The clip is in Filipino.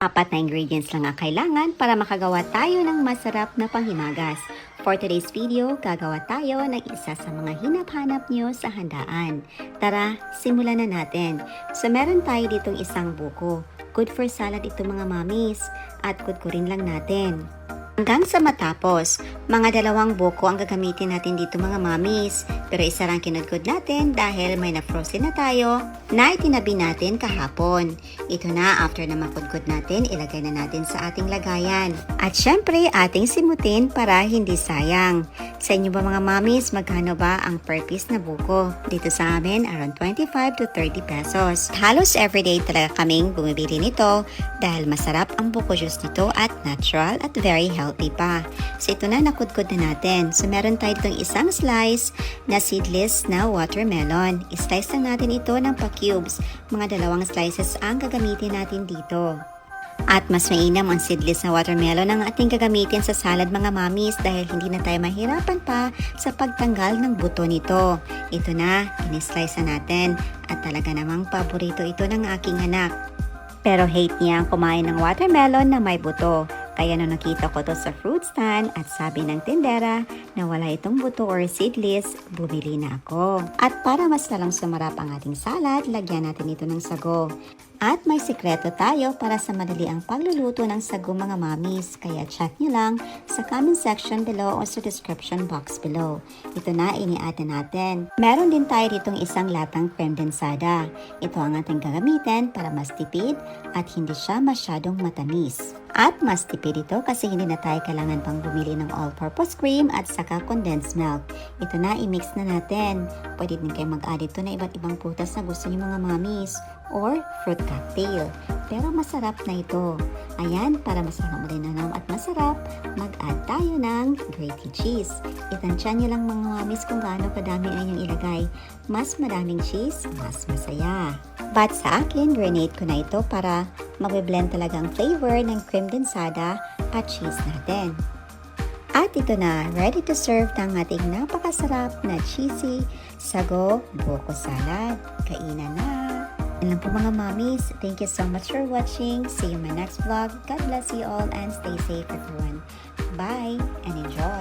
Apat na ingredients lang ang kailangan para makagawa tayo ng masarap na panghimagas. For today's video, gagawa tayo ng isa sa mga hinap-hanap nyo sa handaan. Tara, simulan na natin. So meron tayo ditong isang buko. Good for salad ito mga mamis. At kudkurin lang natin. Hanggang sa matapos, mga 2 buko ang gagamitin natin dito mga mamis. Pero isa lang kinudkod natin dahil may na-frozen na tayo na itinabi natin kahapon. Ito na, after na makudkod natin, ilagay na natin sa ating lagayan. At syempre, ating simutin para hindi sayang. Sa inyo ba mga mamis, magkano ba ang per piece na buko? Dito sa amin, around 25 to 30 pesos. Halos everyday talaga kaming bumibili nito dahil masarap ang buko juice nito at natural at very healthy pa. So ito na, nakudkod na natin. So meron tayo itong isang slice na seedless na watermelon. I-slice lang natin ito ng pa-cubes. Mga 2 slices ang gagamitin natin dito. At mas mainam ang seedless na watermelon ang ating gagamitin sa salad mga mamis dahil hindi na tayo mahirapan pa sa pagtanggal ng buto nito. Ito na, in-slice na natin at talaga namang paborito ito ng aking anak. Pero hate niya ang kumain ng watermelon na may buto. Kaya nung nakita ko to sa fruit stand at sabi ng tindera na wala itong buto or seedless, bumili na ako. At para mas lalong sumarap ang ating salad, lagyan natin ito ng sago. At may sikreto tayo para sa madali ang pagluluto ng sago mga mamis. Kaya check nyo lang sa comment section below o sa description box below. Ito na, ini-add natin. Meron din tayo ditong isang latang creme densada. Ito ang ating gagamitin para mas tipid at hindi siya masyadong matamis. At mas tipid ito kasi hindi na tayo kailangan pang bumili ng all-purpose cream at saka condensed milk. Ito na, i-mix na natin. Pwede din kayo mag-add ito na iba't ibang prutas na gusto niyo mga mamis or fruit cocktail. Pero masarap na ito. Ayan, para mas malinamnam at masarap, mag-add tayo ng grated cheese. Itansya niyo lang mga mamis kung gaano kadami ay yung ilagay. Mas maraming cheese, mas masaya. But sa akin, grenade ko na ito para mabiblend talaga ang flavor ng cream densada at cheese natin. At ito na, ready to serve ng ating napakasarap na cheesy sago buko salad. Kainan na! Yan lang po mga mamis. Thank you so much for watching. See you in my next vlog. God bless you all and stay safe everyone. Bye and enjoy!